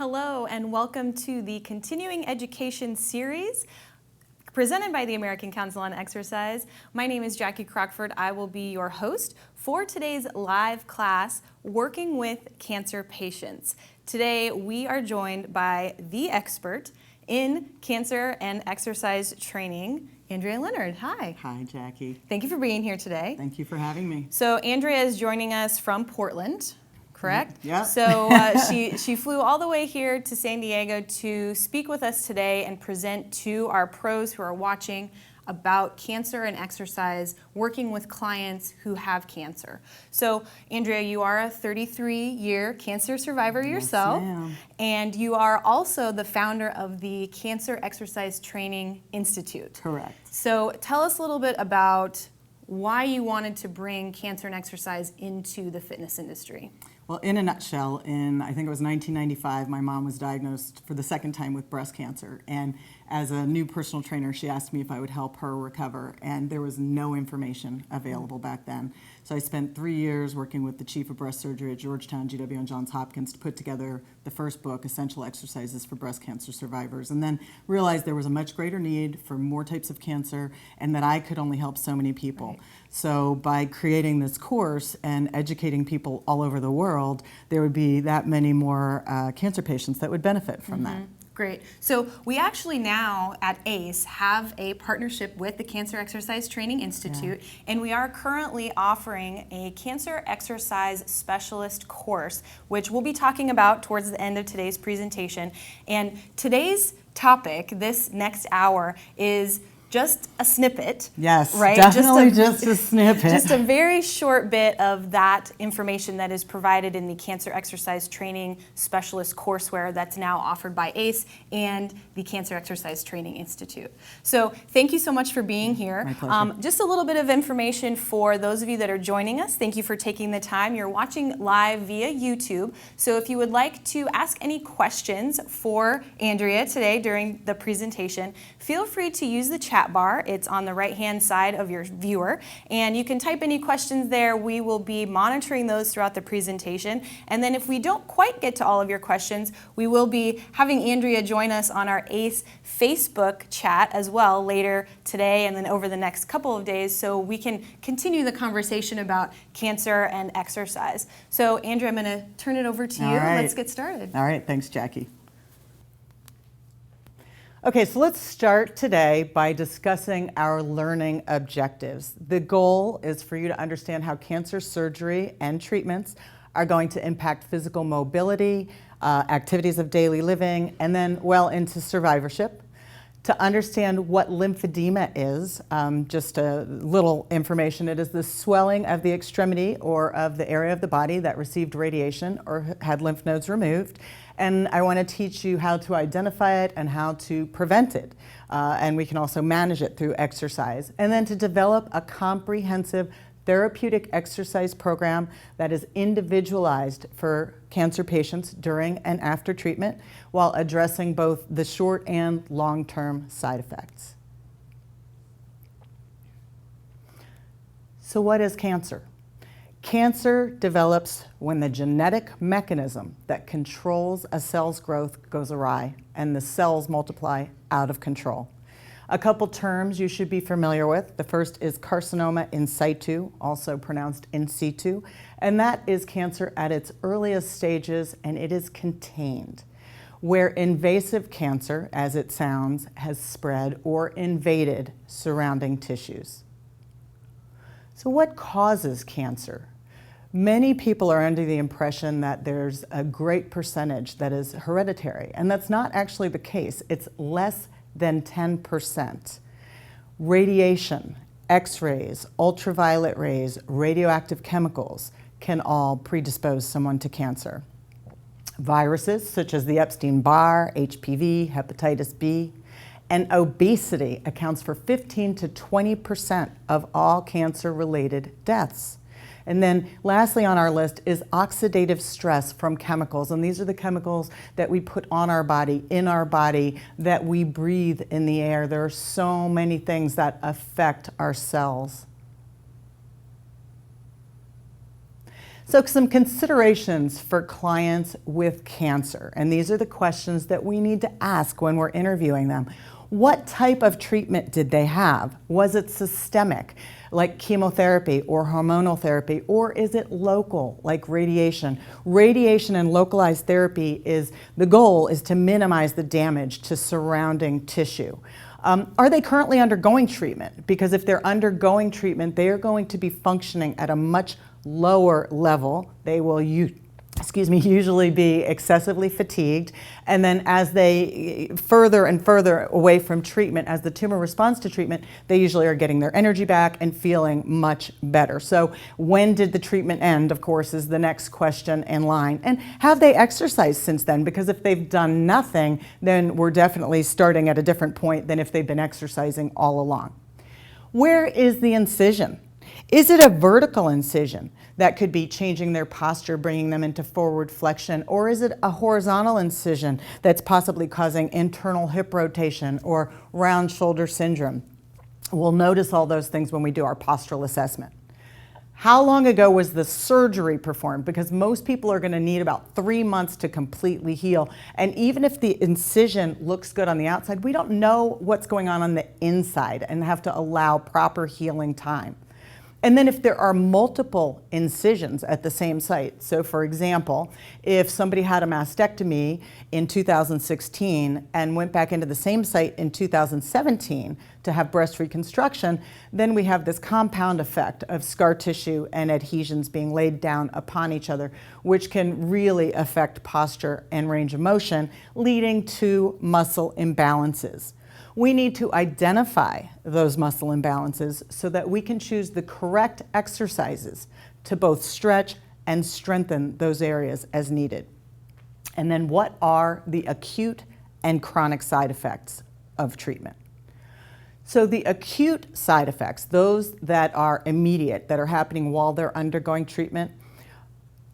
Hello and welcome to the Continuing Education series presented by the American Council on Exercise. My name is Jackie Crockford. I will be your host for today's live class, Working with Cancer Patients. Today we are joined by the expert in cancer and exercise training, Andrea Leonard. Hi. Hi, Jackie. Thank you for being here today. Thank you for having me. So Andrea is joining us from Portland, correct? Yeah. So she flew all the way here to San Diego to speak with us today and present to our pros who are watching about cancer and exercise, working with clients who have cancer. So Andrea, you are a 33-year cancer survivor yourself, ma'am. And you are also the founder of the Cancer Exercise Training Institute. Correct. So tell us a little bit about why you wanted to bring cancer and exercise into the fitness industry. Well, in a nutshell, I think it was 1995, my mom was diagnosed for the second time with breast cancer. And as a new personal trainer, she asked me if I would help her recover. And there was no information available back then. So I spent 3 years working with the chief of breast surgery at Georgetown, GW, and Johns Hopkins to put together the first book, Essential Exercises for Breast Cancer Survivors. And then realized there was a much greater need for more types of cancer and that I could only help so many people. Right. So by creating this course and educating people all over the world, there would be that many more cancer patients that would benefit from that. Great. So we actually now at ACE have a partnership with the Cancer Exercise Training Institute, and we are currently offering a cancer exercise specialist course, which we'll be talking about towards the end of today's presentation. And today's topic, this next hour, is just a snippet. Yes, right? definitely just a snippet. Just a very short bit of that information that is provided in the Cancer Exercise Training Specialist courseware that's now offered by ACE and the Cancer Exercise Training Institute. So thank you so much for being here. My pleasure. Just a little bit of information for those of you that are joining us. Thank you for taking the time. You're watching live via YouTube. So if you would like to ask any questions for Andrea today during the presentation, feel free to use the chat bar. It's on the right-hand side of your viewer, and you can type any questions there. We will be monitoring those throughout the presentation, and then if we don't quite get to all of your questions, we will be having Andrea join us on our ACE Facebook chat as well later today and then over the next couple of days, so we can continue the conversation about cancer and exercise. So Andrea, I'm going to turn it over to you. right. Let's get started. All right, thanks, Jackie. Okay, so let's start today by discussing our learning objectives. The goal is for you to understand how cancer surgery and treatments are going to impact physical mobility, activities of daily living, and then well into survivorship. To understand what lymphedema is, just a little information, it is the swelling of the extremity or of the area of the body that received radiation or had lymph nodes removed. And I want to teach you how to identify it and how to prevent it. And we can also manage it through exercise. And then to develop a comprehensive therapeutic exercise program that is individualized for cancer patients during and after treatment while addressing both the short and long-term side effects. So what is cancer? Cancer develops when the genetic mechanism that controls a cell's growth goes awry and the cells multiply out of control. A couple terms you should be familiar with. The first is carcinoma in situ, also pronounced in situ, and that is cancer at its earliest stages, and it is contained. Where invasive cancer, as it sounds, has spread or invaded surrounding tissues. So what causes cancer? Many people are under the impression that there's a great percentage that is hereditary, and that's not actually the case. It's less than 10%. Radiation, X-rays, ultraviolet rays, radioactive chemicals can all predispose someone to cancer. Viruses such as the Epstein-Barr, HPV, hepatitis B, and obesity accounts for 15 to 20% of all cancer-related deaths. And then lastly on our list is oxidative stress from chemicals. And these are the chemicals that we put on our body, in our body, that we breathe in the air. There are so many things that affect our cells. So some considerations for clients with cancer, and these are the questions that we need to ask when we're interviewing them. What type of treatment did they have? Was it systemic, like chemotherapy or hormonal therapy, or is it local, like radiation? Radiation and localized therapy the goal is to minimize the damage to surrounding tissue. Are they currently undergoing treatment? Because if they're undergoing treatment, they are going to be functioning at a much lower level. They will usually be excessively fatigued, and then as they further and further away from treatment, as the tumor responds to treatment, they usually are getting their energy back and feeling much better. So when did the treatment end, of course, is the next question in line. And have they exercised since then? Because if they've done nothing, then we're definitely starting at a different point than if they've been exercising all along. Where is the incision? Is it a vertical incision that could be changing their posture, bringing them into forward flexion, or is it a horizontal incision that's possibly causing internal hip rotation or round shoulder syndrome? We'll notice all those things when we do our postural assessment. How long ago was the surgery performed? Because most people are going to need about 3 months to completely heal. And even if the incision looks good on the outside, we don't know what's going on the inside and have to allow proper healing time. And then if there are multiple incisions at the same site, so for example, if somebody had a mastectomy in 2016 and went back into the same site in 2017 to have breast reconstruction, then we have this compound effect of scar tissue and adhesions being laid down upon each other, which can really affect posture and range of motion, leading to muscle imbalances. We need to identify those muscle imbalances so that we can choose the correct exercises to both stretch and strengthen those areas as needed. And then what are the acute and chronic side effects of treatment? So the acute side effects, those that are immediate, that are happening while they're undergoing treatment,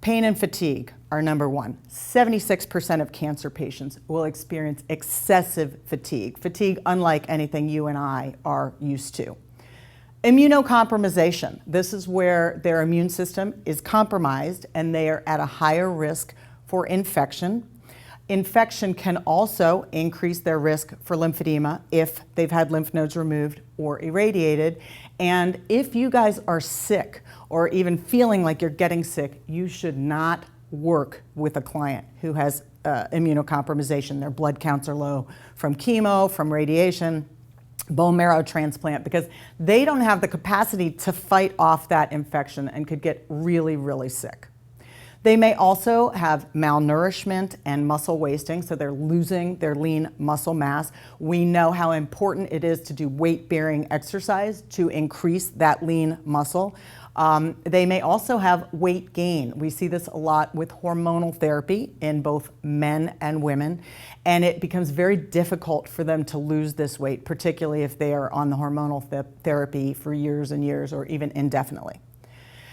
pain and fatigue are number one. 76% of cancer patients will experience excessive fatigue, fatigue unlike anything you and I are used to. Immunocompromisation, this is where their immune system is compromised and they are at a higher risk for infection. Infection can also increase their risk for lymphedema if they've had lymph nodes removed or irradiated. And if you guys are sick or even feeling like you're getting sick, you should not work with a client who has immunocompromisation. Their blood counts are low from chemo, from radiation, bone marrow transplant, because they don't have the capacity to fight off that infection and could get really, really sick. They may also have malnourishment and muscle wasting, so they're losing their lean muscle mass. We know how important it is to do weight-bearing exercise to increase that lean muscle. They may also have weight gain. We see this a lot with hormonal therapy in both men and women, and it becomes very difficult for them to lose this weight, particularly if they are on the hormonal therapy for years and years or even indefinitely.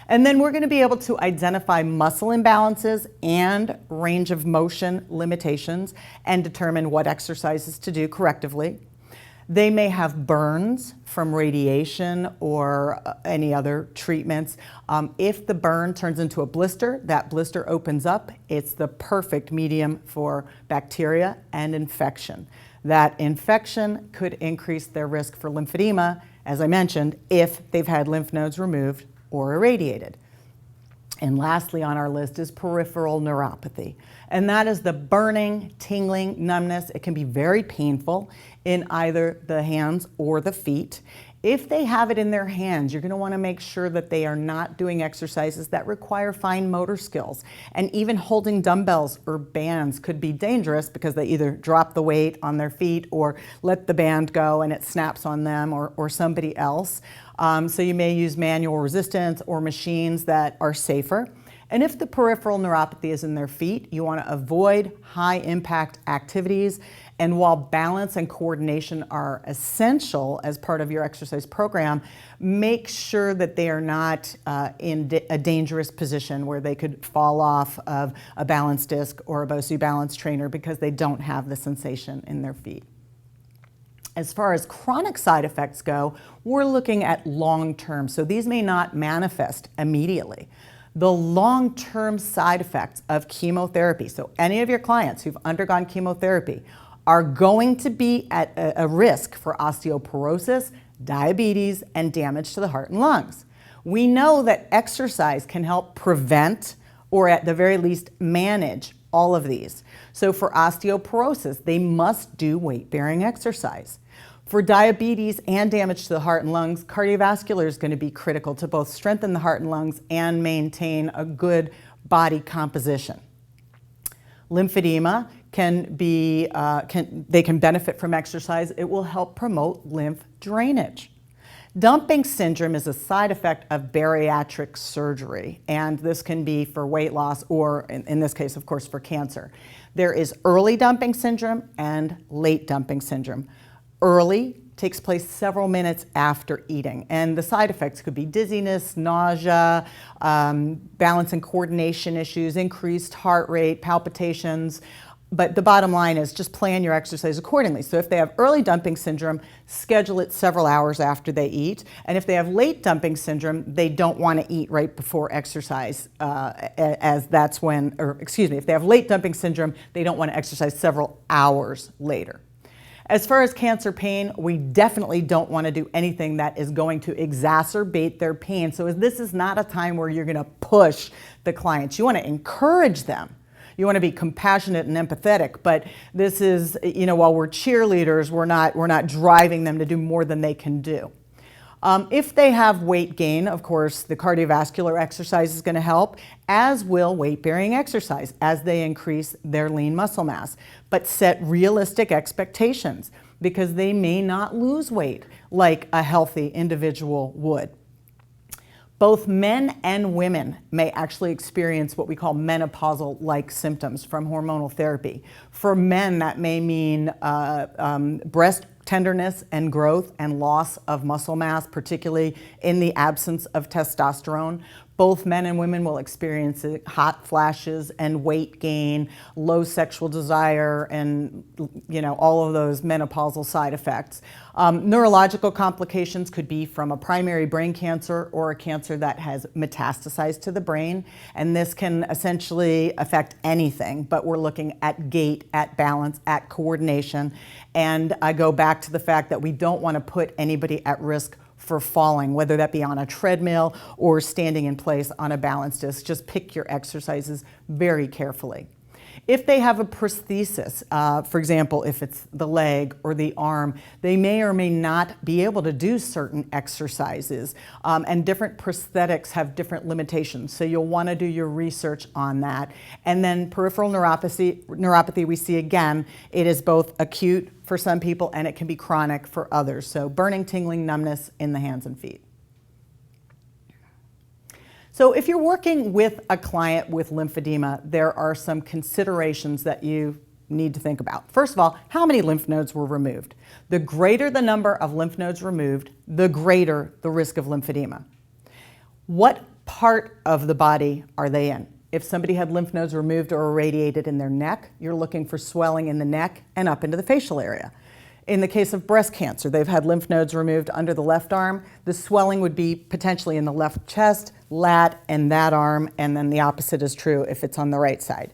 And then we're going to be able to identify muscle imbalances and range of motion limitations and determine what exercises to do correctively. They may have burns from radiation or any other treatments. If the burn turns into a blister, that blister opens up. It's the perfect medium for bacteria and infection. That infection could increase their risk for lymphedema, as I mentioned, if they've had lymph nodes removed or irradiated. And lastly on our list is peripheral neuropathy. And that is the burning, tingling, numbness. It can be very painful in either the hands or the feet. If they have it in their hands, you're going to want to make sure that they are not doing exercises that require fine motor skills. And even holding dumbbells or bands could be dangerous because they either drop the weight on their feet or let the band go and it snaps on them or somebody else. So you may use manual resistance or machines that are safer. And if the peripheral neuropathy is in their feet, you want to avoid high impact activities. And while balance and coordination are essential as part of your exercise program, make sure that they are not in a dangerous position where they could fall off of a balance disc or a BOSU balance trainer because they don't have the sensation in their feet. As far as chronic side effects go, we're looking at long term. So these may not manifest immediately. The long-term side effects of chemotherapy, so any of your clients who've undergone chemotherapy are going to be at a risk for osteoporosis, diabetes, and damage to the heart and lungs. We know that exercise can help prevent, or at the very least manage, all of these. So for osteoporosis, they must do weight-bearing exercise. For diabetes and damage to the heart and lungs, cardiovascular is going to be critical to both strengthen the heart and lungs and maintain a good body composition. Lymphedema can benefit from exercise. It will help promote lymph drainage. Dumping syndrome is a side effect of bariatric surgery, and this can be for weight loss or, in this case, of course, for cancer. There is early dumping syndrome and late dumping syndrome. Early takes place several minutes after eating, and the side effects could be dizziness, nausea, balance and coordination issues, increased heart rate, palpitations. But the bottom line is just plan your exercise accordingly. So if they have early dumping syndrome, schedule it several hours after they eat. And if they have late dumping syndrome, they don't want to eat right before exercise, if they have late dumping syndrome, they don't want to exercise several hours later. As far as cancer pain, we definitely don't want to do anything that is going to exacerbate their pain. So this is not a time where you're going to push the clients. You want to encourage them. You want to be compassionate and empathetic, but this is, while we're cheerleaders, we're not driving them to do more than they can do. If they have weight gain, of course, the cardiovascular exercise is going to help, as will weight-bearing exercise as they increase their lean muscle mass. But set realistic expectations because they may not lose weight like a healthy individual would. Both men and women may actually experience what we call menopausal-like symptoms from hormonal therapy. For men, that may mean breast tenderness and growth and loss of muscle mass, particularly in the absence of testosterone. Both men and women will experience hot flashes and weight gain, low sexual desire, and all of those menopausal side effects. Neurological complications could be from a primary brain cancer or a cancer that has metastasized to the brain, and this can essentially affect anything, but we're looking at gait, at balance, at coordination, and I go back to the fact that we don't want to put anybody at risk for falling, whether that be on a treadmill or standing in place on a balance disc. Just pick your exercises very carefully. If they have a prosthesis, for example, if it's the leg or the arm, they may or may not be able to do certain exercises, and different prosthetics have different limitations, so you'll want to do your research on that. And then peripheral neuropathy we see again, it is both acute for some people and it can be chronic for others, so burning, tingling, numbness in the hands and feet. So if you're working with a client with lymphedema, there are some considerations that you need to think about. First of all, how many lymph nodes were removed? The greater the number of lymph nodes removed, the greater the risk of lymphedema. What part of the body are they in? If somebody had lymph nodes removed or irradiated in their neck, you're looking for swelling in the neck and up into the facial area. In the case of breast cancer, they've had lymph nodes removed under the left arm. The swelling would be potentially in the left chest, lat, and that arm, and then the opposite is true if it's on the right side.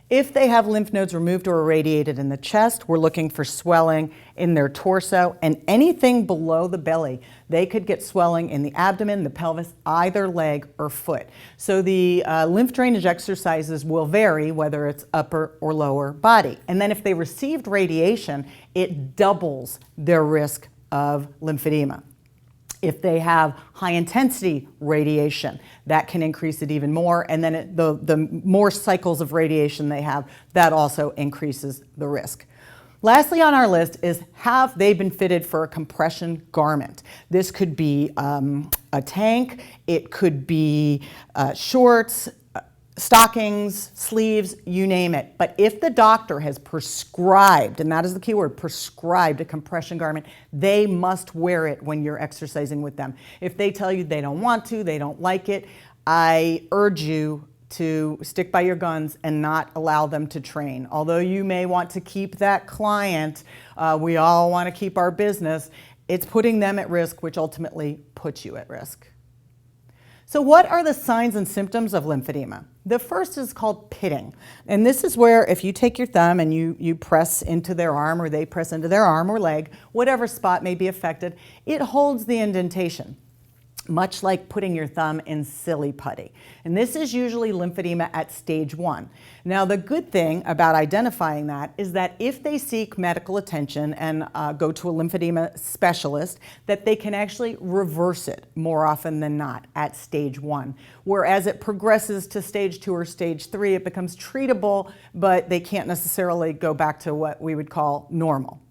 If they have lymph nodes removed or irradiated in the chest, we're looking for swelling in their torso and anything below the belly. They could get swelling in the abdomen, the pelvis, either leg or foot. So the lymph drainage exercises will vary whether it's upper or lower body. And then if they received radiation, it doubles their risk of lymphedema. If they have high intensity radiation, that can increase it even more. And then the more cycles of radiation they have, that also increases the risk. Lastly on our list is, have they been fitted for a compression garment? This could be a tank, it could be shorts, stockings, sleeves, you name it. But if the doctor has prescribed, and that is the key word, prescribed a compression garment, they must wear it when you're exercising with them. If they tell you they don't want to, they don't like it, I urge you to stick by your guns and not allow them to train. Although you may want to keep that client, we all want to keep our business, it's putting them at risk, which ultimately puts you at risk. So what are the signs and symptoms of lymphedema? The first is called pitting. And this is where if you take your thumb and you press into their arm or they press into their arm or leg, whatever spot may be affected, it holds the indentation, much like putting your thumb in silly putty. And this is usually lymphedema at stage 1. Now, the good thing about identifying that is that if they seek medical attention and go to a lymphedema specialist, that they can actually reverse it more often than not at stage 1. Whereas it progresses to stage 2 or stage 3, it becomes treatable, but they can't necessarily go back to what we would call normal.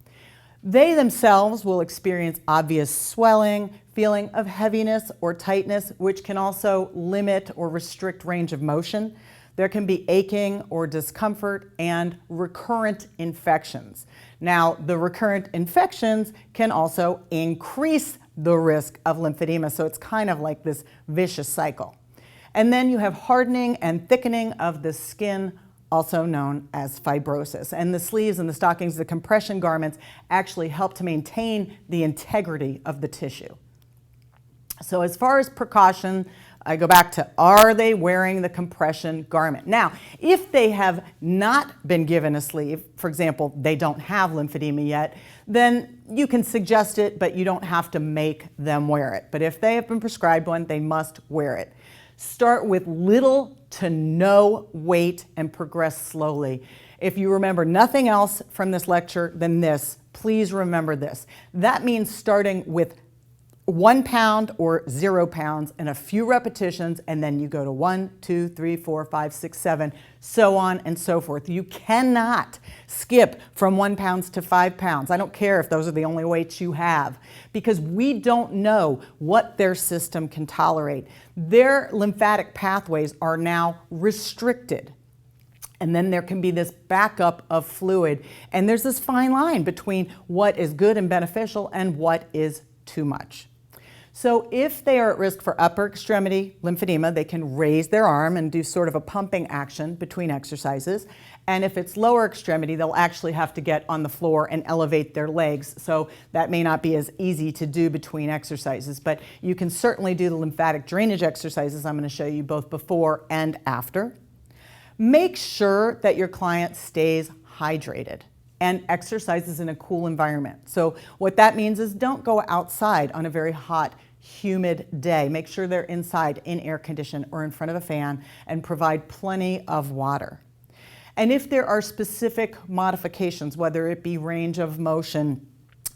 They themselves will experience obvious swelling, feeling of heaviness or tightness, which can also limit or restrict range of motion. There can be aching or discomfort and recurrent infections. Now, the recurrent infections can also increase the risk of lymphedema, so it's kind of like this vicious cycle. And then you have hardening and thickening of the skin, also known as fibrosis. And the sleeves and the stockings, the compression garments, actually help to maintain the integrity of the tissue. So as far as precaution, I go back to, are they wearing the compression garment? Now, if they have not been given a sleeve, for example, they don't have lymphedema yet, then you can suggest it, but you don't have to make them wear it. But if they have been prescribed one, they must wear it. Start with little to no weight and progress slowly. If you remember nothing else from this lecture than this, please remember this. That means starting with 1 pound or 0 pounds and a few repetitions, and then you go to 1, 2, 3, 4, 5, 6, 7, so on and so forth. You cannot skip from 1 pound to 5 pounds. I don't care if those are the only weights you have, because we don't know what their system can tolerate. Their lymphatic pathways are now restricted. And then there can be this backup of fluid. And there's this fine line between what is good and beneficial and what is too much. So if they are at risk for upper extremity lymphedema, they can raise their arm and do sort of a pumping action between exercises. And if it's lower extremity, they'll actually have to get on the floor and elevate their legs. So that may not be as easy to do between exercises, but you can certainly do the lymphatic drainage exercises I'm going to show you both before and after. Make sure that your client stays hydrated and exercises in a cool environment. So what that means is don't go outside on a very hot, humid day. Make sure they're inside in air condition or in front of a fan, and provide plenty of water. And if there are specific modifications, whether it be range of motion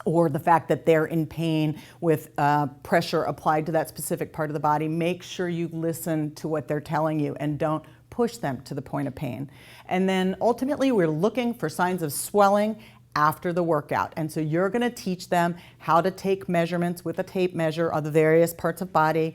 or the fact that they're in pain with pressure applied to that specific part of the body, make sure you listen to what they're telling you and don't push them to the point of pain. And then ultimately, we're looking for signs of swelling after the workout. And so you're going to teach them how to take measurements with a tape measure of the various parts of body,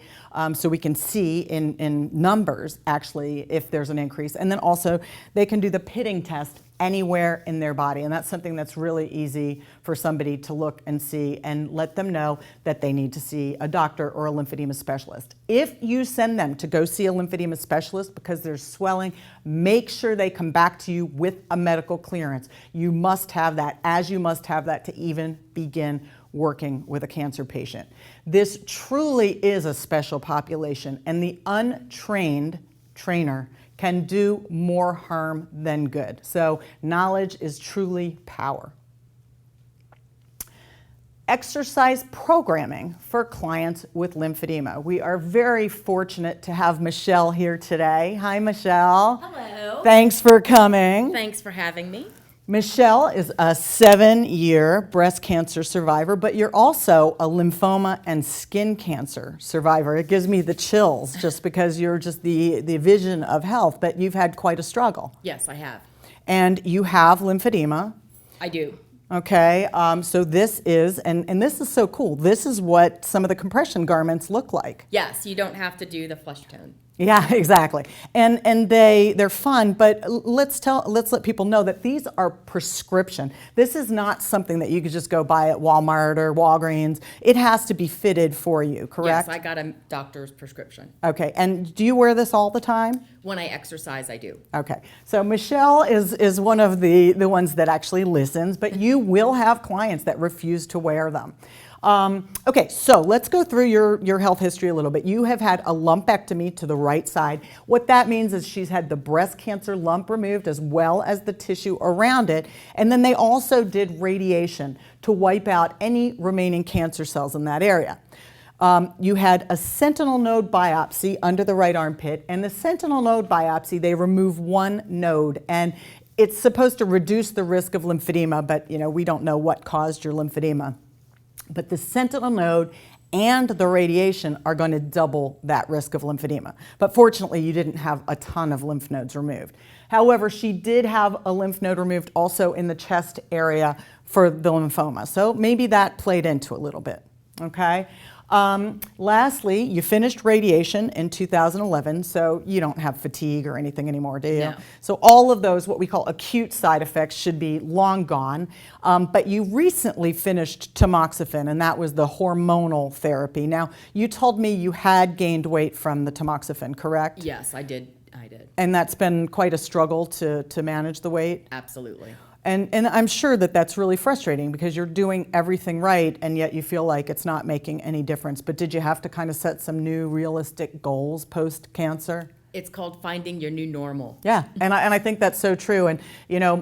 so we can see in numbers actually if there's an increase. And then also they can do the pitting test anywhere in their body. And that's something that's really easy for somebody to look and see and let them know that they need to see a doctor or a lymphedema specialist. If you send them to go see a lymphedema specialist because there's swelling, make sure they come back to you with a medical clearance. You must have that, as you must have that to even begin working with a cancer patient. This truly is a special population, and the untrained trainer can do more harm than good. So knowledge is truly power. Exercise programming for clients with lymphedema. We are very fortunate to have Michelle here today. Hi, Michelle. Hello. Thanks for coming. Thanks for having me. Michelle is a 7-year breast cancer survivor, but you're also a lymphoma and skin cancer survivor. It gives me the chills just because you're just the vision of health, but you've had quite a struggle. Yes, I have. And you have lymphedema. I do. Okay, so this is, and this is so cool, this is what some of the compression garments look like. Yes, you don't have to do the flesh tone. Yeah, exactly. And they're fun, but let's let people know that these are prescription. This is not something that you could just go buy at Walmart or Walgreens. It has to be fitted for you, correct? Yes, I got a doctor's prescription. Okay, and do you wear this all the time? When I exercise, I do. Okay, so Michelle is one of the ones that actually listens, but you will have clients that refuse to wear them. Okay, so let's go through your health history a little bit. You have had a lumpectomy to the right side. What that means is she's had the breast cancer lump removed as well as the tissue around it. And then they also did radiation to wipe out any remaining cancer cells in that area. You had a sentinel node biopsy under the right armpit, and the sentinel node biopsy, they remove one node, and it's supposed to reduce the risk of lymphedema, but we don't know what caused your lymphedema. But the sentinel node and the radiation are going to double that risk of lymphedema. But fortunately, you didn't have a ton of lymph nodes removed. However, she did have a lymph node removed also in the chest area for the lymphoma. So maybe that played into a little bit, okay? Lastly, you finished radiation in 2011, so you don't have fatigue or anything anymore, do you? No. So all of those, what we call acute side effects, should be long gone. But you recently finished tamoxifen, and that was the hormonal therapy. Now, you told me you had gained weight from the tamoxifen, correct? Yes, I did. And that's been quite a struggle to manage the weight? Absolutely. And I'm sure that that's really frustrating because you're doing everything right and yet you feel like it's not making any difference. But did you have to kind of set some new realistic goals post-cancer? It's called finding your new normal. Yeah, and I think that's so true. And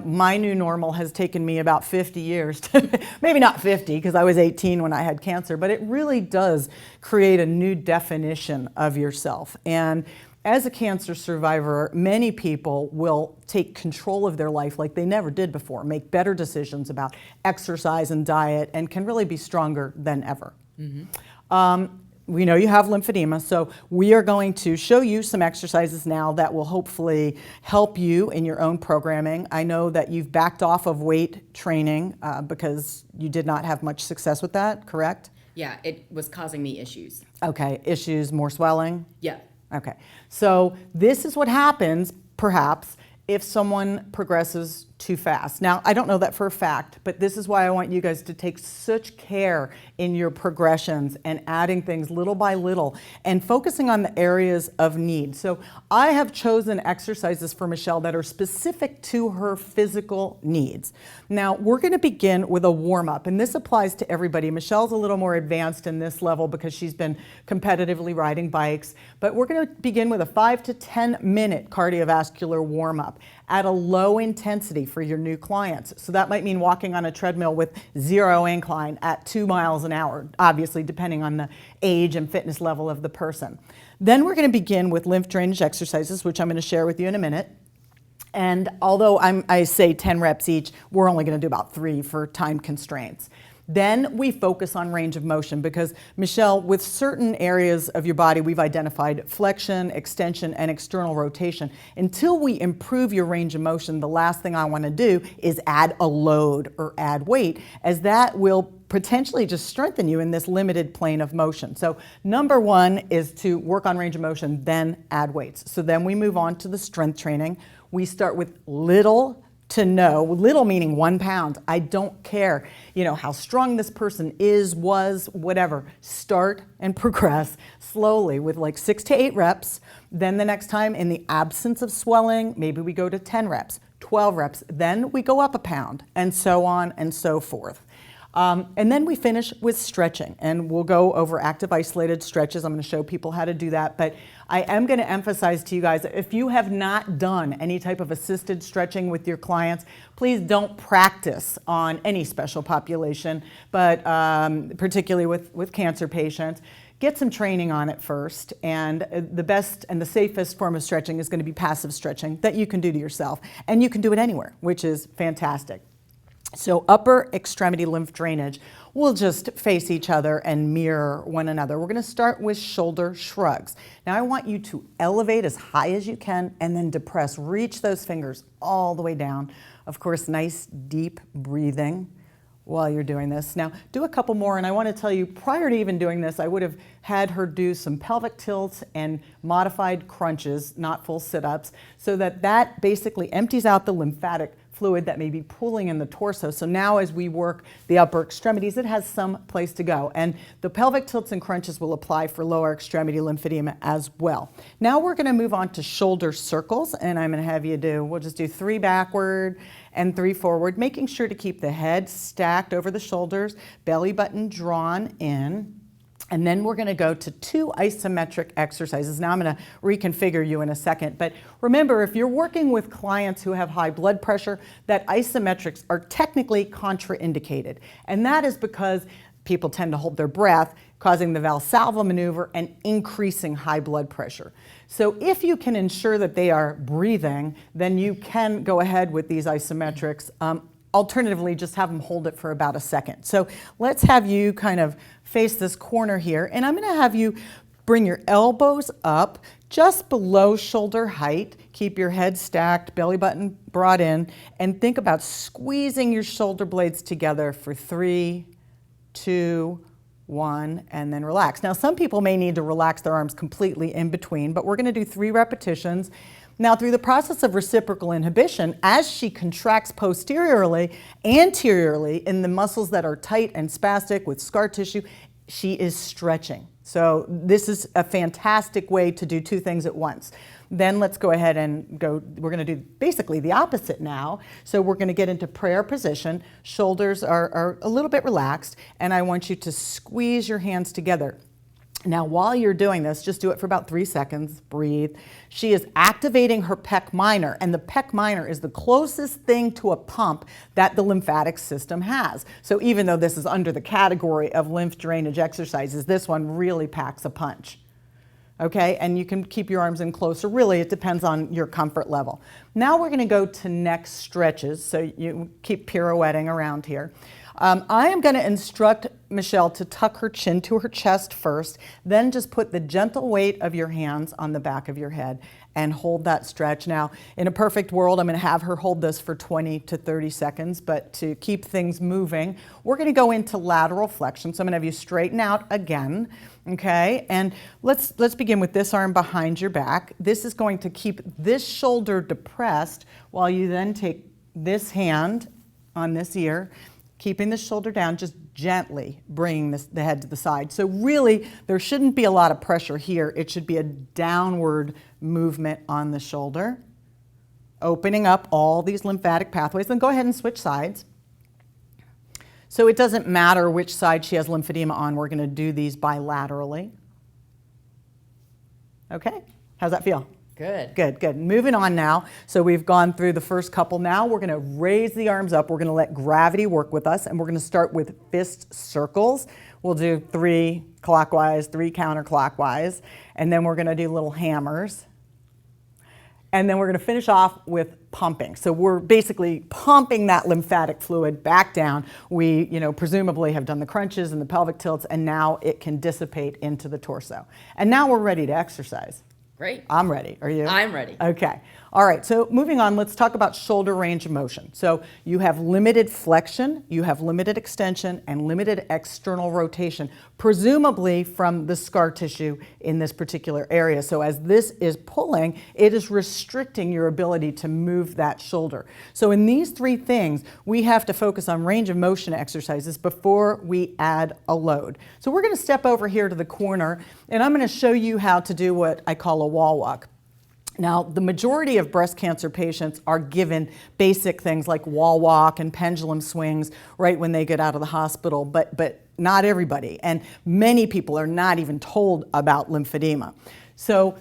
my new normal has taken me about 50 years, maybe not 50 because I was 18 when I had cancer, but it really does create a new definition of yourself. And as a cancer survivor, many people will take control of their life like they never did before, make better decisions about exercise and diet, and can really be stronger than ever. Mm-hmm. We know you have lymphedema, so we are going to show you some exercises now that will hopefully help you in your own programming. I know that you've backed off of weight training because you did not have much success with that, correct? Yeah, it was causing me issues. Okay, issues, more swelling? Yeah. Okay, so this is what happens, perhaps, if someone progresses too fast. Now, I don't know that for a fact, but this is why I want you guys to take such care in your progressions and adding things little by little and focusing on the areas of need. So I have chosen exercises for Michelle that are specific to her physical needs. Now, we're going to begin with a warm-up, and this applies to everybody. Michelle's a little more advanced in this level because she's been competitively riding bikes, but we're going to begin with a 5 to 10 minute cardiovascular warm-up at a low intensity for your new clients. So that might mean walking on a treadmill with 0 incline at 2 miles an hour, obviously depending on the age and fitness level of the person. Then we're going to begin with lymph drainage exercises, which I'm going to share with you in a minute. And although I say 10 reps each, we're only going to do about 3 for time constraints. Then we focus on range of motion because, Michelle, with certain areas of your body, we've identified flexion, extension, and external rotation. Until we improve your range of motion, the last thing I want to do is add a load or add weight, as that will potentially just strengthen you in this limited plane of motion. So number 1 is to work on range of motion, then add weights. So then we move on to the strength training. We start with little to no, little meaning 1 pound. I don't care, how strong this person is, was, whatever. Start and progress slowly with like 6 to 8 reps. Then the next time, in the absence of swelling, maybe we go to 10 reps, 12 reps. Then we go up a pound, and so on and so forth. And then we finish with stretching, and we'll go over active isolated stretches. I'm going to show people how to do that, but I am going to emphasize to you guys, if you have not done any type of assisted stretching with your clients, please don't practice on any special population, but particularly with cancer patients. Get some training on it first, and the best and the safest form of stretching is going to be passive stretching that you can do to yourself, and you can do it anywhere, which is fantastic. So upper extremity lymph drainage, we'll just face each other and mirror one another. We're going to start with shoulder shrugs. Now I want you to elevate as high as you can and then depress. Reach those fingers all the way down. Of course, nice deep breathing while you're doing this. Now do a couple more, and I want to tell you, prior to even doing this, I would have had her do some pelvic tilts and modified crunches, not full sit-ups, so that basically empties out the lymphatic fluid that may be pooling in the torso. So now as we work the upper extremities, it has some place to go. And the pelvic tilts and crunches will apply for lower extremity lymphedema as well. Now we're going to move on to shoulder circles, and I'm going to have you we'll just do 3 backward and 3 forward, making sure to keep the head stacked over the shoulders, belly button drawn in. And then we're going to go to 2 isometric exercises. Now I'm going to reconfigure you in a second. But remember, if you're working with clients who have high blood pressure, that isometrics are technically contraindicated. And that is because people tend to hold their breath, causing the Valsalva maneuver and increasing high blood pressure. So if you can ensure that they are breathing, then you can go ahead with these isometrics. Alternatively, just have them hold it for about a second. So let's have you kind of face this corner here, and I'm going to have you bring your elbows up just below shoulder height. Keep your head stacked, belly button brought in, and think about squeezing your shoulder blades together for 3, 2, 1, and then relax. Now, some people may need to relax their arms completely in between, but we're going to do 3 repetitions. Now, through the process of reciprocal inhibition, as she contracts posteriorly, anteriorly in the muscles that are tight and spastic with scar tissue, she is stretching. So this is a fantastic way to do 2 things at once. Then let's go ahead and we're going to do basically the opposite now. So we're going to get into prayer position. Shoulders are a little bit relaxed, and I want you to squeeze your hands together. Now, while you're doing this, just do it for about 3 seconds, breathe. She is activating her pec minor, and the pec minor is the closest thing to a pump that the lymphatic system has. So even though this is under the category of lymph drainage exercises, this one really packs a punch. Okay, and you can keep your arms in closer. Really, it depends on your comfort level. Now we're going to go to neck stretches, so you keep pirouetting around here. I am going to instruct Michelle to tuck her chin to her chest first, then just put the gentle weight of your hands on the back of your head and hold that stretch. Now, in a perfect world, I'm going to have her hold this for 20 to 30 seconds, but to keep things moving, we're going to go into lateral flexion. So I'm going to have you straighten out again, okay? And let's begin with this arm behind your back. This is going to keep this shoulder depressed while you then take this hand on this ear, keeping the shoulder down, just gently bringing the head to the side. So really, there shouldn't be a lot of pressure here. It should be a downward movement on the shoulder, opening up all these lymphatic pathways. Then go ahead and switch sides. So it doesn't matter which side she has lymphedema on. We're going to do these bilaterally. Okay, how's that feel? Good. Good, good. Moving on now. So we've gone through the first couple now. We're going to raise the arms up. We're going to let gravity work with us, and we're going to start with fist circles. We'll do 3 clockwise, 3 counterclockwise, and then we're going to do little hammers. And then we're going to finish off with pumping. So we're basically pumping that lymphatic fluid back down. We, presumably have done the crunches and the pelvic tilts, and now it can dissipate into the torso. And now we're ready to exercise. Great. I'm ready. Are you? I'm ready. Okay. All right. So moving on, let's talk about shoulder range of motion. So you have limited flexion, you have limited extension, and limited external rotation, presumably from the scar tissue in this particular area. So as this is pulling, it is restricting your ability to move that shoulder. So in these 3 things, we have to focus on range of motion exercises before we add a load. So we're going to step over here to the corner, and I'm going to show you how to do what I call a wall walk. Now, the majority of breast cancer patients are given basic things like wall walk and pendulum swings right when they get out of the hospital, but not everybody. And many people are not even told about lymphedema. So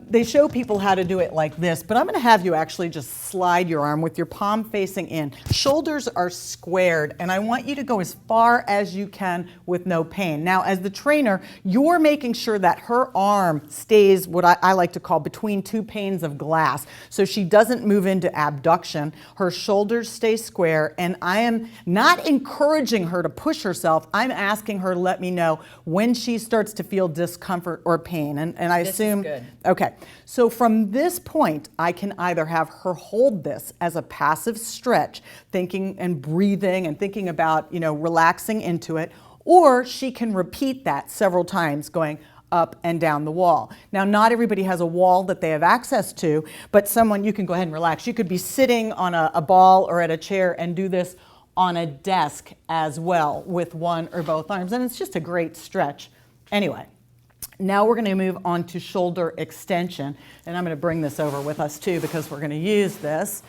they show people how to do it like this, but I'm going to have you actually just slide your arm with your palm facing in. Shoulders are squared, and I want you to go as far as you can with no pain. Now, as the trainer, you're making sure that her arm stays what I like to call between 2 panes of glass, so she doesn't move into abduction. Her shoulders stay square, and I am not encouraging her to push herself. I'm asking her to let me know when she starts to feel discomfort or pain, and I assume... This is good. Okay, so from this point, I can either have her hold this as a passive stretch, thinking and breathing and thinking about, relaxing into it, or she can repeat that several times going, up and down the wall. Now, not everybody has a wall that they have access to, but someone, you can go ahead and relax. You could be sitting on a ball or at a chair and do this on a desk as well with one or both arms, and it's just a great stretch. Anyway, now we're going to move on to shoulder extension, and I'm going to bring this over with us too because we're going to use this.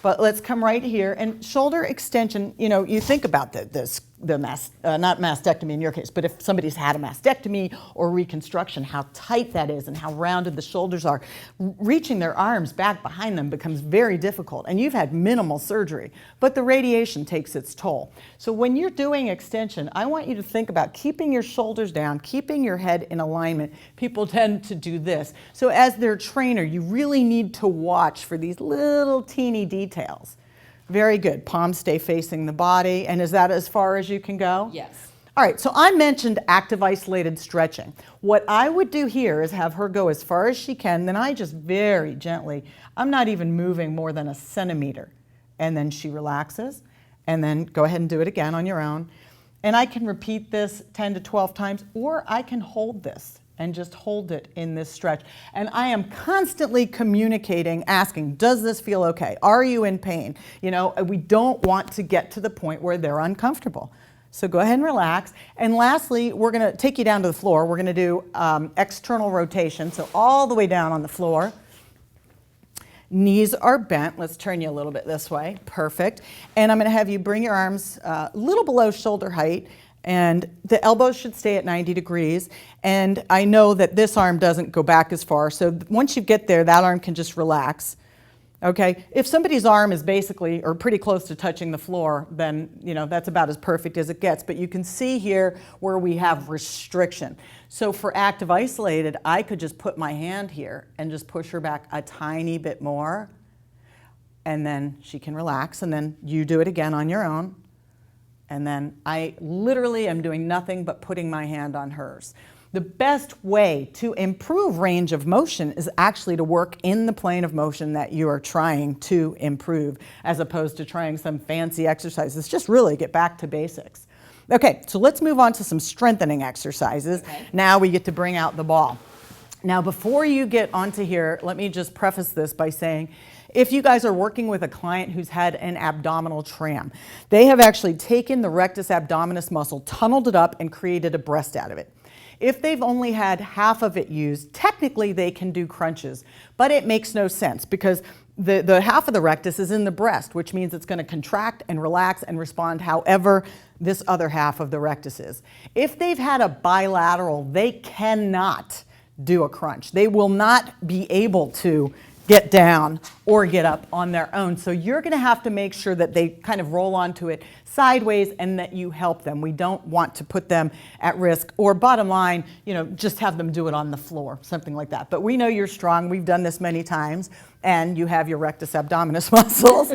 But let's come right here. And shoulder extension, you know, you think about not mastectomy in your case, but if somebody's had a mastectomy or reconstruction, how tight that is and how rounded the shoulders are. Reaching their arms back behind them becomes very difficult. And you've had minimal surgery, but the radiation takes its toll. So when you're doing extension, I want you to think about keeping your shoulders down, keeping your head in alignment. People tend to do this. So as their trainer, you really need to watch for these little teeny details. Very good. Palms stay facing the body. And is that as far as you can go? Yes. All right, so I mentioned active isolated stretching. What I would do here is have her go as far as she can, then I just very gently, I'm not even moving more than a centimeter. And then she relaxes, and then go ahead and do it again on your own. And I can repeat this 10 to 12 times, or I can hold this and just hold it in this stretch. And I am constantly communicating, asking, does this feel okay? Are you in pain? You know, we don't want to get to the point where they're uncomfortable. So go ahead and relax. And lastly, we're gonna take you down to the floor. We're gonna do external rotation, so all the way down on the floor. Knees are bent. Let's turn you a little bit this way. Perfect. And I'm gonna have you bring your arms a little below shoulder height, and the elbows should stay at 90 degrees. And I know that this arm doesn't go back as far, so once you get there, that arm can just relax. Okay, if somebody's arm is basically or pretty close to touching the floor, then you know that's about as perfect as it gets. But you can see here where we have restriction. So for active isolated, I could just put my hand here and just push her back a tiny bit more, and then she can relax, and then you do it again on your own. And then I literally am doing nothing but putting my hand on hers. The best way to improve range of motion is actually to work in the plane of motion that you are trying to improve, as opposed to trying some fancy exercises. Just really get back to basics. Okay, so let's move on to some strengthening exercises. Okay. Now we get to bring out the ball. Now before you get onto here, let me just preface this by saying, if you guys are working with a client who's had an abdominal tram, they have actually taken the rectus abdominis muscle, tunneled it up, and created a breast out of it. If they've only had half of it used, technically they can do crunches, but it makes no sense because the half of the rectus is in the breast, which means it's going to contract and relax and respond however this other half of the rectus is. If they've had a bilateral, they cannot do a crunch. They will not be able to get down or get up on their own. So you're going to have to make sure that they kind of roll onto it sideways and that you help them. We don't want to put them at risk, or bottom line, you know, just have them do it on the floor, something like that. But we know you're strong. We've done this many times, and you have your rectus abdominis muscles.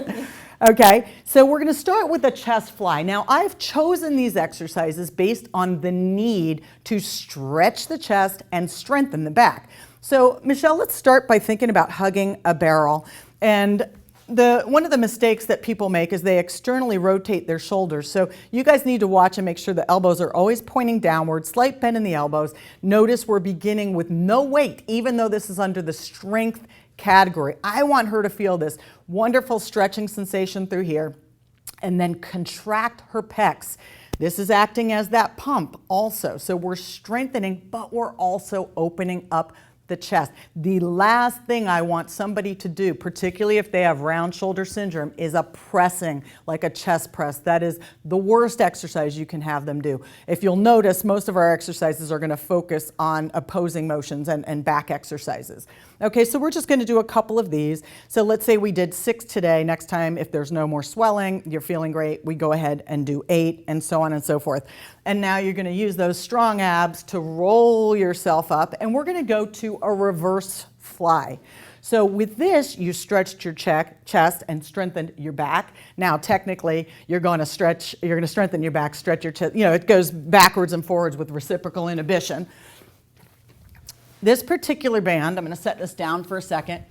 Okay, so we're going to start with a chest fly. Now, I've chosen these exercises based on the need to stretch the chest and strengthen the back. So, Michelle, let's start by thinking about hugging a barrel. And one of the mistakes that people make is they externally rotate their shoulders. So you guys need to watch and make sure the elbows are always pointing downward, slight bend in the elbows. Notice we're beginning with no weight, even though this is under the strength category. I want her to feel this wonderful stretching sensation through here, and then contract her pecs. This is acting as that pump also. So we're strengthening, but we're also opening up the chest. The last thing I want somebody to do, particularly if they have round shoulder syndrome, is a pressing, like a chest press. That is the worst exercise you can have them do. If you'll notice, most of our exercises are going to focus on opposing motions and back exercises. Okay, so we're just going to do a couple of these. So let's say we did 6 today. Next time, if there's no more swelling, you're feeling great, we go ahead and do 8, and so on and so forth. And now you're going to use those strong abs to roll yourself up, and we're going to go to a reverse fly. So with this, you stretched your chest and strengthened your back. Now, technically, you're going to strengthen your back, stretch your chest. You know, it goes backwards and forwards with reciprocal inhibition. This particular band, I'm going to set this down for a second.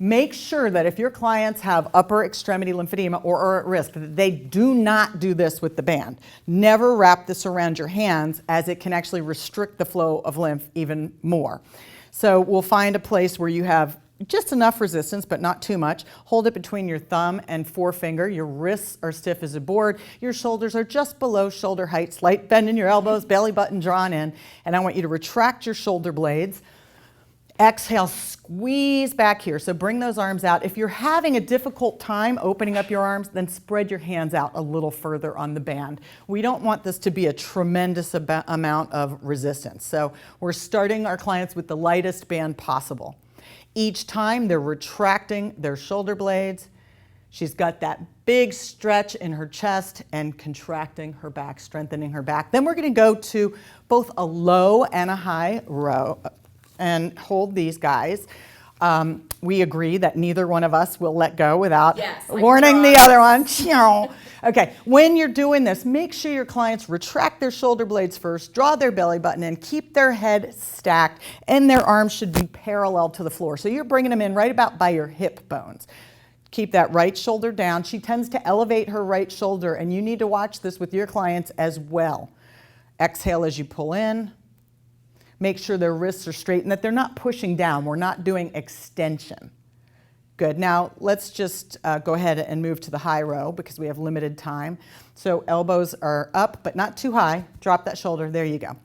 Make sure that if your clients have upper extremity lymphedema or are at risk, that they do not do this with the band. Never wrap this around your hands, as it can actually restrict the flow of lymph even more. So we'll find a place where you have just enough resistance, but not too much. Hold it between your thumb and forefinger. Your wrists are stiff as a board. Your shoulders are just below shoulder height. Slight bend in your elbows, belly button drawn in. And I want you to retract your shoulder blades. Exhale, squeeze back here. So bring those arms out. If you're having a difficult time opening up your arms, then spread your hands out a little further on the band. We don't want this to be a tremendous amount of resistance. So we're starting our clients with the lightest band possible. Each time they're retracting their shoulder blades. She's got that big stretch in her chest and contracting her back, strengthening her back. Then we're going to go to both a low and a high row. And hold these guys. We agree that neither one of us will let go without warning the other one. Okay, when you're doing this, make sure your clients retract their shoulder blades first, draw their belly button in, keep their head stacked, and their arms should be parallel to the floor. So you're bringing them in right about by your hip bones. Keep that right shoulder down. She tends to elevate her right shoulder, and you need to watch this with your clients as well. Exhale as you pull in. Make sure their wrists are straight and that they're not pushing down. We're not doing extension. Good. Now let's just go ahead and move to the high row because we have limited time. So elbows are up, but not too high. Drop that shoulder. There you go.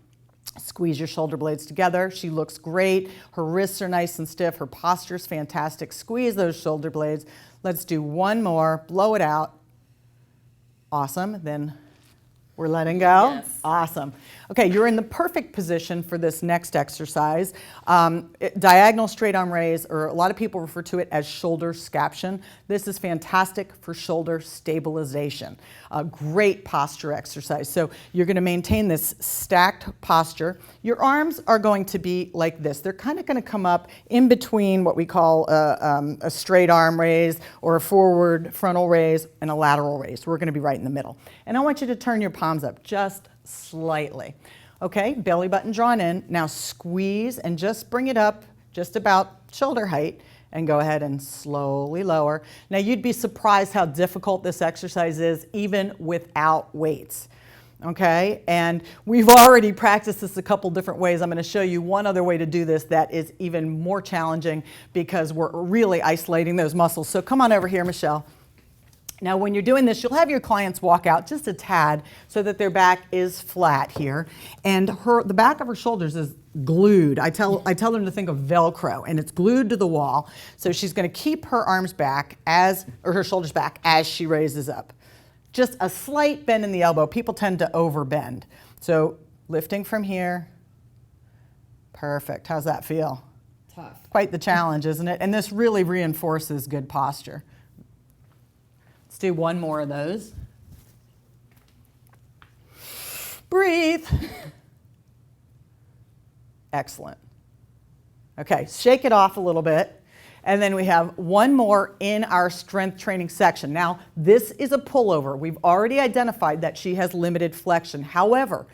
Squeeze your shoulder blades together. She looks great. Her wrists are nice and stiff. Her posture's fantastic. Squeeze those shoulder blades. Let's do one more. Blow it out. Awesome. Then we're letting go? Yes. Awesome. Okay, you're in the perfect position for this next exercise. Diagonal straight arm raise, or a lot of people refer to it as shoulder scaption. This is fantastic for shoulder stabilization. A great posture exercise. So you're going to maintain this stacked posture. Your arms are going to be like this. They're kind of going to come up in between what we call a straight arm raise or a forward frontal raise and a lateral raise. We're going to be right in the middle. And I want you to turn your palms up just slightly. Okay, belly button drawn in. Now squeeze and just bring it up just about shoulder height and go ahead and slowly lower. Now you'd be surprised how difficult this exercise is even without weights. Okay, and we've already practiced this a couple different ways. I'm going to show you one other way to do this that is even more challenging because we're really isolating those muscles. So come on over here, Michelle. Now, when you're doing this, you'll have your clients walk out just a tad so that their back is flat here. And the back of her shoulders is glued. I tell them to think of Velcro, and it's glued to the wall. So she's going to keep her arms back or her shoulders back as she raises up. Just a slight bend in the elbow. People tend to overbend. So lifting from here. Perfect. How's that feel? Tough. Quite the challenge, isn't it? And this really reinforces good posture. Let's do one more of those. Breathe. Excellent. Okay, shake it off a little bit. And then we have one more in our strength training section. Now, this is a pullover. We've already identified that she has limited flexion. However,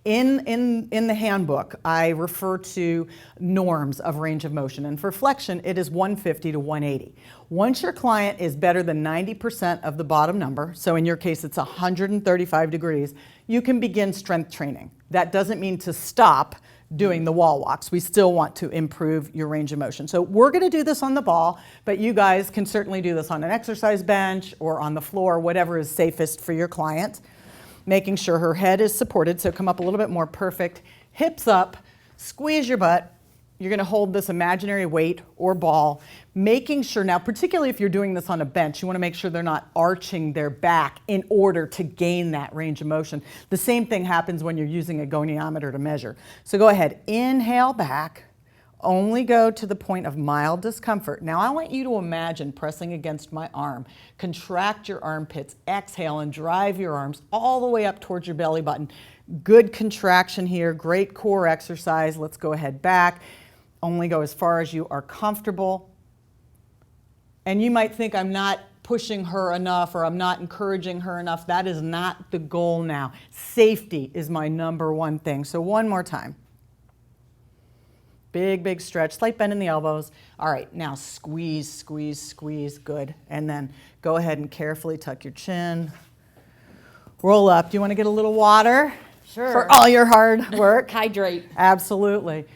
in the handbook, I refer to norms of range of motion. And for flexion, it is 150 to 180. Once your client is better than 90% of the bottom number, so in your case it's 135 degrees, you can begin strength training. That doesn't mean to stop doing the wall walks. We still want to improve your range of motion. So we're going to do this on the ball, but you guys can certainly do this on an exercise bench or on the floor, whatever is safest for your client. Making sure her head is supported, so come up a little bit more. Perfect. Hips up, squeeze your butt. You're going to hold this imaginary weight or ball, making sure, now particularly if you're doing this on a bench, you want to make sure they're not arching their back in order to gain that range of motion. The same thing happens when you're using a goniometer to measure. So go ahead, inhale back, only go to the point of mild discomfort. Now I want you to imagine pressing against my arm. Contract your armpits, exhale and drive your arms all the way up towards your belly button. Good contraction here, great core exercise. Let's go ahead back. Only go as far as you are comfortable. And you might think I'm not pushing her enough or I'm not encouraging her enough. That is not the goal now. Safety is my number one thing. So one more time. Big, big stretch, slight bend in the elbows. All right, now squeeze, squeeze, squeeze, good. And then go ahead and carefully tuck your chin. Roll up. Do you want to get a little water? Sure. For all your hard work? Hydrate. Absolutely.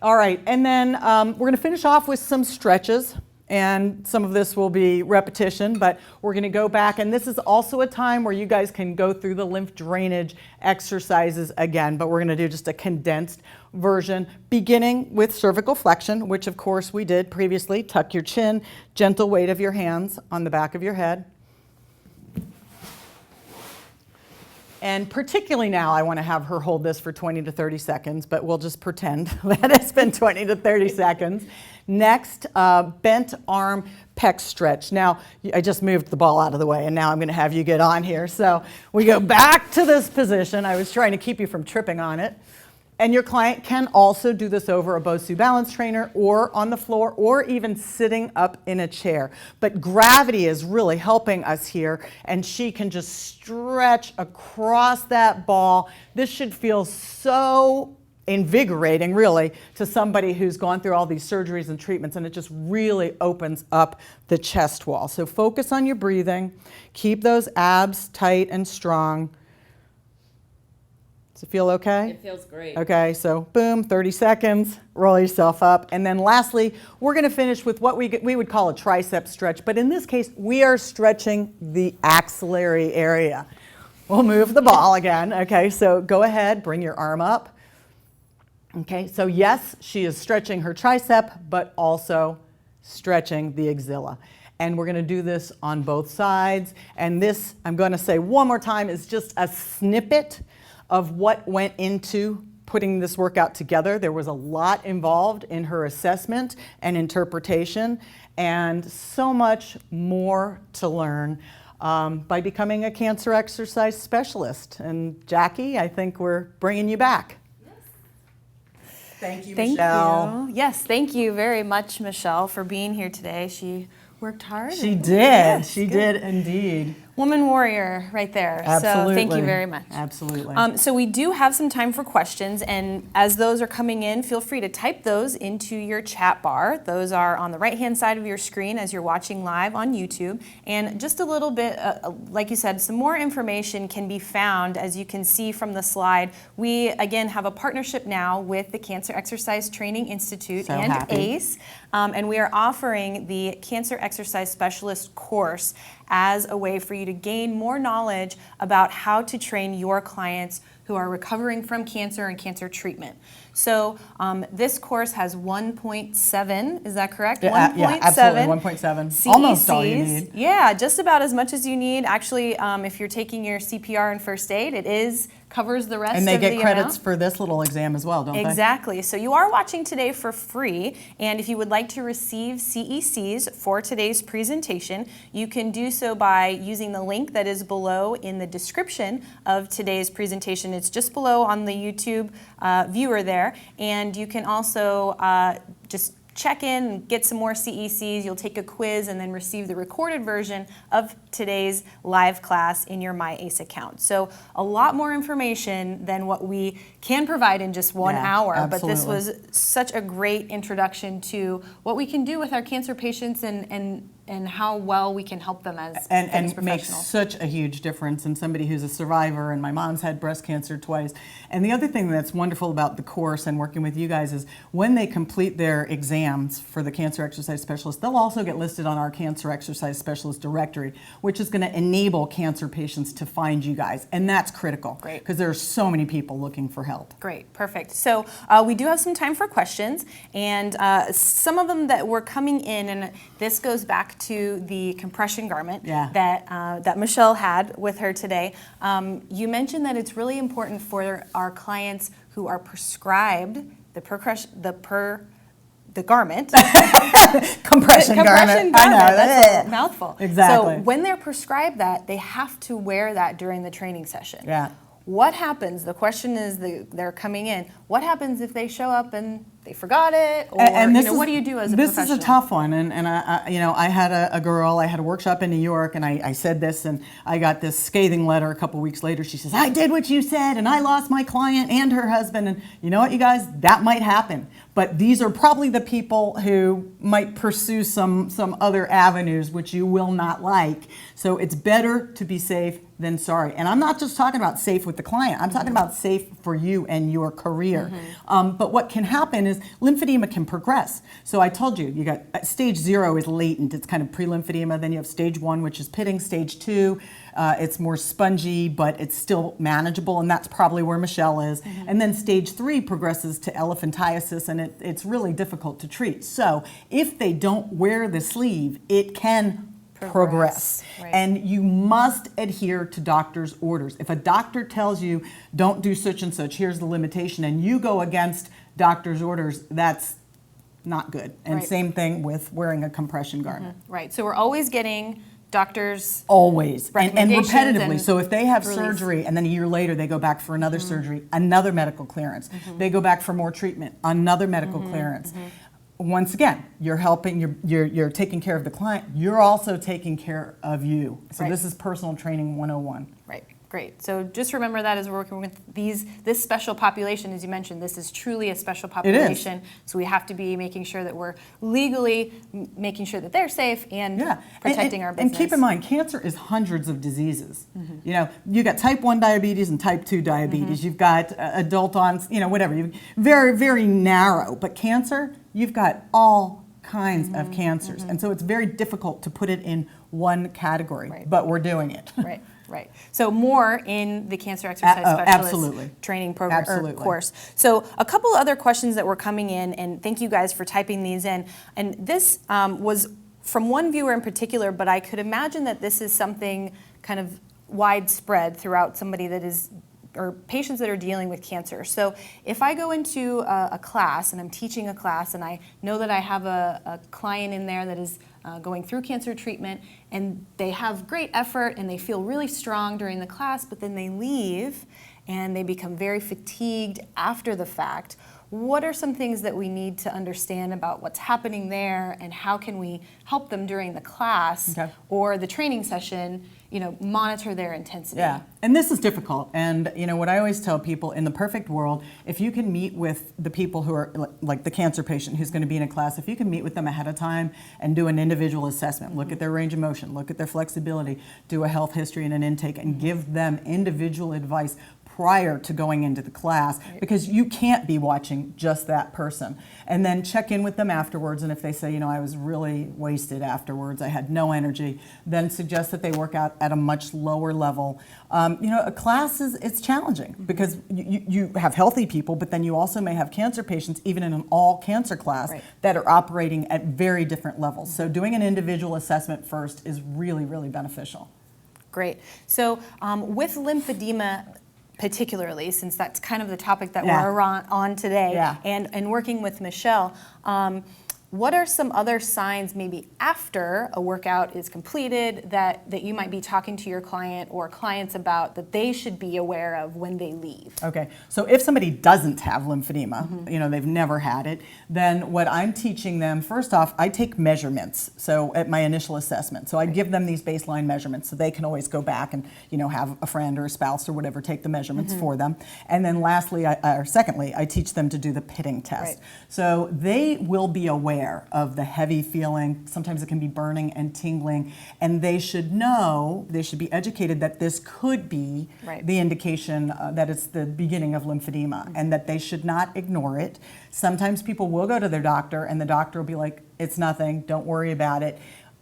All right, and then we're going to finish off with some stretches. And some of this will be repetition, but we're going to go back. And this is also a time where you guys can go through the lymph drainage exercises again, but we're going to do just a condensed version, beginning with cervical flexion, which of course we did previously. Tuck your chin, gentle weight of your hands on the back of your head. And particularly now, I want to have her hold this for 20 to 30 seconds, but we'll just pretend that it's been 20 to 30 seconds. Next, bent arm pec stretch. Now, I just moved the ball out of the way, and now I'm going to have you get on here. So we go back to this position. I was trying to keep you from tripping on it. And your client can also do this over a Bosu balance trainer or on the floor or even sitting up in a chair. But gravity is really helping us here, and she can just stretch across that ball. This should feel so invigorating, really, to somebody who's gone through all these surgeries and treatments, and it just really opens up the chest wall. So focus on your breathing. Keep those abs tight and strong. Does it feel okay? It feels great. Okay, so boom, 30 seconds, roll yourself up. And then lastly, we're going to finish with what we would call a tricep stretch. But in this case, we are stretching the axillary area. We'll move the ball again. Okay, so go ahead, bring your arm up. Okay, so yes, she is stretching her tricep, but also stretching the axilla. And we're going to do this on both sides. And this, I'm going to say one more time, is just a snippet of what went into putting this workout together. There was a lot involved in her assessment and interpretation, and so much more to learn by becoming a cancer exercise specialist. And Jackie, I think we're bringing you back. Thank you, Michelle. Thank you. Yes, thank you very much, Michelle, for being here today. She worked hard. She did. Yes, she did indeed. Woman warrior right there. Absolutely. So thank you very much. Absolutely. So we do have some time for questions, and as those are coming in, feel free to type those into your chat bar. Those are on the right-hand side of your screen as you're watching live on YouTube. And just a little bit, like you said, some more information can be found, as you can see from the slide. We, again, have a partnership now with the Cancer Exercise Training Institute and ACE, and we are offering the Cancer Exercise Specialist course as a way for you to gain more knowledge about how to train your clients who are recovering from cancer and cancer treatment. So this course has 1.7, is that correct? Yeah, 1.7. yeah, absolutely, 1.7. Almost all you need. Yeah, just about as much as you need. Actually, if you're taking your CPR and first aid, it covers the rest of the amount. And they get credits amount. for this little exam as well, don't they? Exactly. So you are watching today for free, and if you would like to receive CECs for today's presentation, you can do so by using the link that is below in the description of today's presentation. It's just below on the YouTube viewer there, and you can also just check in and get some more CECs. You'll take a quiz and then receive the recorded version of today's live class in your MyACE account. So a lot more information than what we can provide in just 1 hour. Absolutely. But this was such a great introduction to what we can do with our cancer patients and how well we can help them as and professionals. makes such a huge difference in somebody who's a survivor. And my mom's had breast cancer twice. And the other thing that's wonderful about the course and working with you guys is when they complete their exams for the cancer exercise specialist, they'll also get listed on our cancer exercise specialist directory, which is going to enable cancer patients to find you guys. And that's critical. Great. Because there are so many people looking for help. Great, perfect. So we do have some time for questions, and some of them that were coming in, and this goes back to the compression garment that Michelle had with her today. You mentioned that it's really important for our clients who are prescribed the garment. Compression garment. I know. That's a mouthful. Exactly. So when they're prescribed that, they have to wear that during the training session. Yeah. What happens? The question is, they're coming in. What happens if they show up and they forgot it, or what do you do as a this professional? is a tough one, and I had a girl. I had a workshop in New York, and I said this, and I got this scathing letter a couple weeks later. She says, "I did what you said, and I lost my client and her husband." And you know what, you guys, that might happen, but these are probably the people who might pursue some other avenues which you will not like. So it's better to be safe than sorry. And I'm not just talking about safe with the client. I'm talking about safe for you and your career. But what can happen is lymphedema can progress. So I told you, you got stage 0 is latent. It's kind of pre-lymphedema. Then you have stage 1, which is pitting. Stage 2, it's more spongy, but it's still manageable. And that's probably where Michelle is. And then stage 3 progresses to elephantiasis, and it's really difficult to treat. So if they don't wear the sleeve, it can progress. Right. And you must adhere to doctor's orders. If a doctor tells you don't do such and such, here's the limitation, and you go against doctor's orders, that's not good. And Right. same thing with wearing a compression garment. Right. So we're always getting doctors. Always. And Recommendations repetitively. and So if they have release. surgery and then a year later they go back for another surgery, another medical clearance, they go back for more treatment, another medical clearance. Once again, you're helping, you're taking care of the client, you're also taking care of you. So Right. this is personal training 101. Right. Great. So just remember that as we're working with this special population, as you mentioned, this is truly a special population. So we have to be making sure that we're legally making sure that they're safe and protecting our business. And keep in mind, cancer is hundreds of diseases. You know, you got type 1 diabetes and type 2 diabetes. You've got adult on, whatever. Very, very narrow. But cancer, you've got all kinds of cancers. And so it's very difficult to put it in one category. Right. But we're doing it. Right. Right. So more in the cancer exercise specialist absolutely. training program or Absolutely. course. So a couple other questions that were coming in, and thank you guys for typing these in. And this was from one viewer in particular, but I could imagine that this is something kind of widespread throughout somebody that is, or patients that are dealing with cancer. So if I go into a class and I'm teaching a class and I know that I have a client in there that is going through cancer treatment and they have great effort and they feel really strong during the class, but then they leave and they become very fatigued after the fact, what are some things that we need to understand about what's happening there and how can we help them during the class or the training session, monitor their intensity? Yeah, and this is difficult. And what I always tell people, in the perfect world, if you can meet with the people who are like the cancer patient who's going to be in a class, if you can meet with them ahead of time and do an individual assessment, look at their range of motion, look at their flexibility, do a health history and an intake, and give them individual advice prior to going into the class, because you can't be watching just that person. And then check in with them afterwards, and if they say, I was really wasted afterwards, I had no energy, then suggest that they work out at a much lower level. A class it's challenging because you have healthy people, but then you also may have cancer patients, even in an all cancer class, that are operating at very different levels. So doing an individual assessment first is really, really beneficial. Great. So with lymphedema, particularly, since that's kind of the topic that we're on today, and working with Michelle, what are some other signs maybe after a workout is completed that you might be talking to your client or clients about that they should be aware of when they leave? Okay, so if somebody doesn't have lymphedema, they've never had it, then what I'm teaching them, first off, I take measurements, so at my initial assessment. So I give them these baseline measurements so they can always go back and, have a friend or a spouse or whatever take the measurements for them. And then secondly, I teach them to do the pitting test. So they will be aware of the heavy feeling. Sometimes it can be burning and tingling, and they should be educated that this could be the indication that it's the beginning of lymphedema, and that they should not ignore it. Sometimes people will go to their doctor and the doctor will be like, it's nothing, don't worry about it.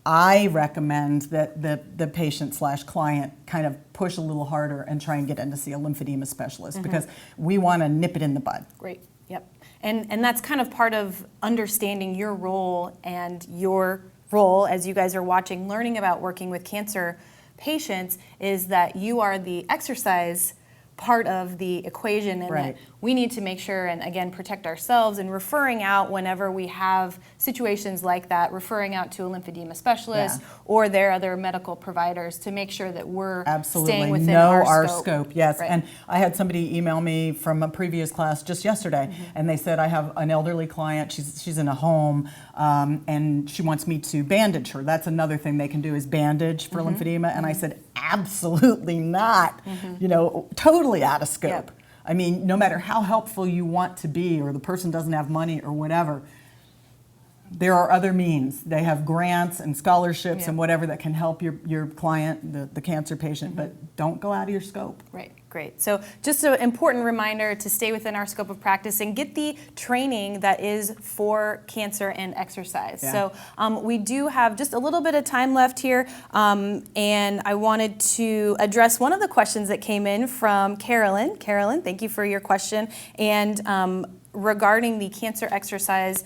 I recommend that the patient/client kind of push a little harder and try and get in to see a lymphedema specialist, because we want to nip it in the bud. Great. Yep. And that's kind of part of understanding your role and your role as you guys are watching, learning about working with cancer patients, is that you are the exercise part of the equation, and Right. that we need to make sure and again protect ourselves, and referring out whenever we have situations like that, referring out to a lymphedema specialist or their other medical providers to make sure that we're staying within know our scope. Yes, Right. and I had somebody email me from a previous class just yesterday, and they said, I have an elderly client, she's in a home, and she wants me to bandage her. That's another thing they can do, is bandage for lymphedema, and I said, absolutely not, you know, totally out of scope. Yep. I mean, no matter how helpful you want to be, or the person doesn't have money or whatever, there are other means. They have grants and scholarships and whatever that can help your client, the cancer patient, but don't go out of your scope. Right, great. So just an important reminder to stay within our scope of practice and get the training that is for cancer and exercise. Yeah. So we do have just a little bit of time left here, and I wanted to address one of the questions that came in from Carolyn. Carolyn, thank you for your question. And regarding the cancer exercise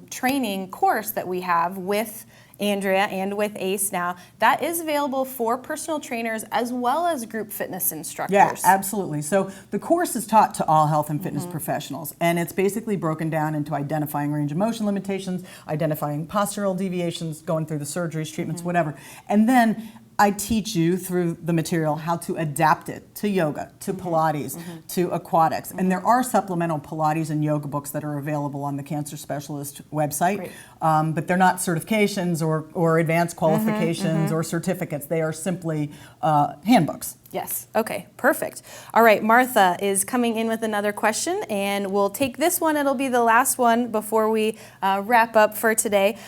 training course that we have with Andrea and with ACE now, that is available for personal trainers as well as group fitness instructors. Yeah, absolutely. So the course is taught to all health and fitness professionals, and it's basically broken down into identifying range of motion limitations, identifying postural deviations, going through the surgeries, treatments, whatever. And then I teach you through the material how to adapt it to yoga, to Pilates, to aquatics. And there are supplemental Pilates and yoga books that are available on the Cancer Specialist website, but they're not certifications or advanced qualifications or certificates. They are simply handbooks. Yes. Okay, perfect. All right, Martha is coming in with another question, and we'll take this one. It'll be the last one before we wrap up for today.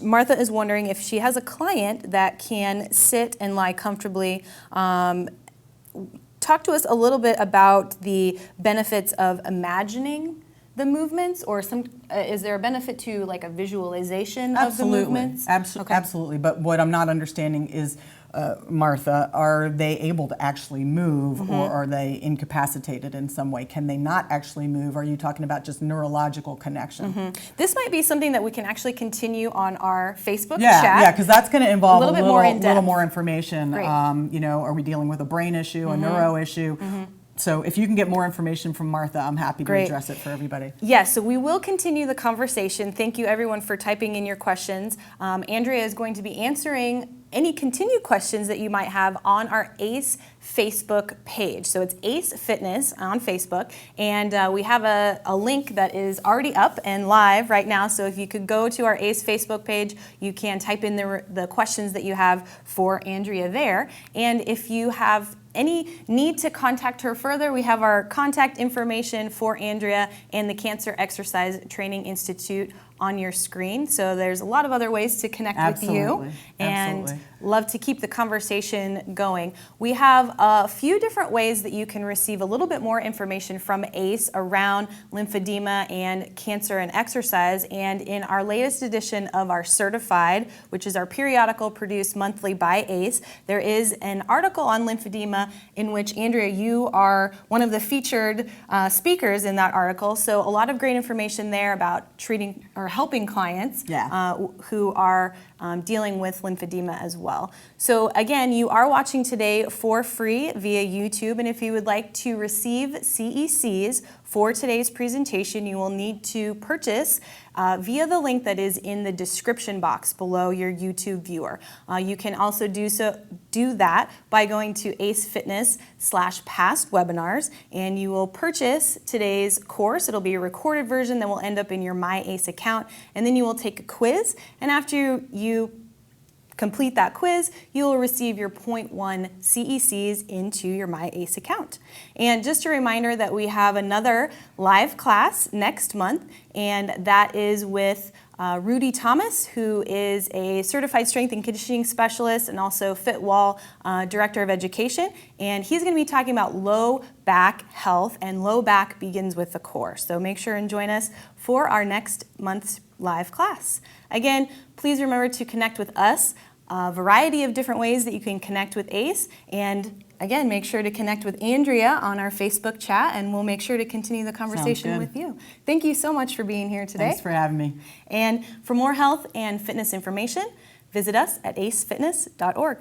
Martha is wondering if she has a client that can sit and lie comfortably. Talk to us a little bit about the benefits of imagining the movements, or is there a benefit to like a visualization of the movements? Absolutely. But what I'm not understanding is, Martha, are they able to actually move, or are they incapacitated in some way? Can they not actually move? Are you talking about just neurological connection? This might be something that we can actually continue on our Facebook chat. Yeah, because that's going to involve a little bit more in-depth. little more information. Great. You know, are we dealing with a brain issue, a neuro issue? So if you can get more information from Martha, I'm happy to address it for everybody. Yes, so we will continue the conversation. Thank you everyone for typing in your questions. Andrea is going to be answering any continued questions that you might have on our ACE Facebook page. So it's ACE Fitness on Facebook, and we have a link that is already up and live right now. So if you could go to our ACE Facebook page, you can type in the questions that you have for Andrea there. And if you have any need to contact her further, we have our contact information for Andrea and the Cancer Exercise Training Institute on your screen. So there's a lot of other ways to connect with you, and love to keep the conversation going. We have a few different ways that you can receive a little bit more information from ACE around lymphedema and cancer and exercise. And in our latest edition of our Certified, which is our periodical produced monthly by ACE, there is an article on lymphedema in which, Andrea, you are one of the featured speakers in that article. So a lot of great information there about treating or helping clients who are dealing with lymphedema as well. So again, you are watching today for free via YouTube, and if you would like to receive CECs for today's presentation, you will need to purchase via the link that is in the description box below your YouTube viewer. You can also do that by going to acefitness/past webinars, and you will purchase today's course. It'll be a recorded version that will end up in your My ACE account, and then you will take a quiz, and after you complete that quiz, you will receive your 0.1 CECs into your My ACE account. And just a reminder that we have another live class next month, and that is with Rudy Thomas, who is a certified strength and conditioning specialist and also FitWall Director of Education. And he's going to be talking about low back health, and low back begins with the core. So make sure and join us for our next month's live class. Again, please remember to connect with us. A variety of different ways that you can connect with ACE, and again, make sure to connect with Andrea on our Facebook chat, and we'll make sure to continue the conversation with you. Thank you so much for being here today. Thanks for having me. And for more health and fitness information, visit us at acefitness.org.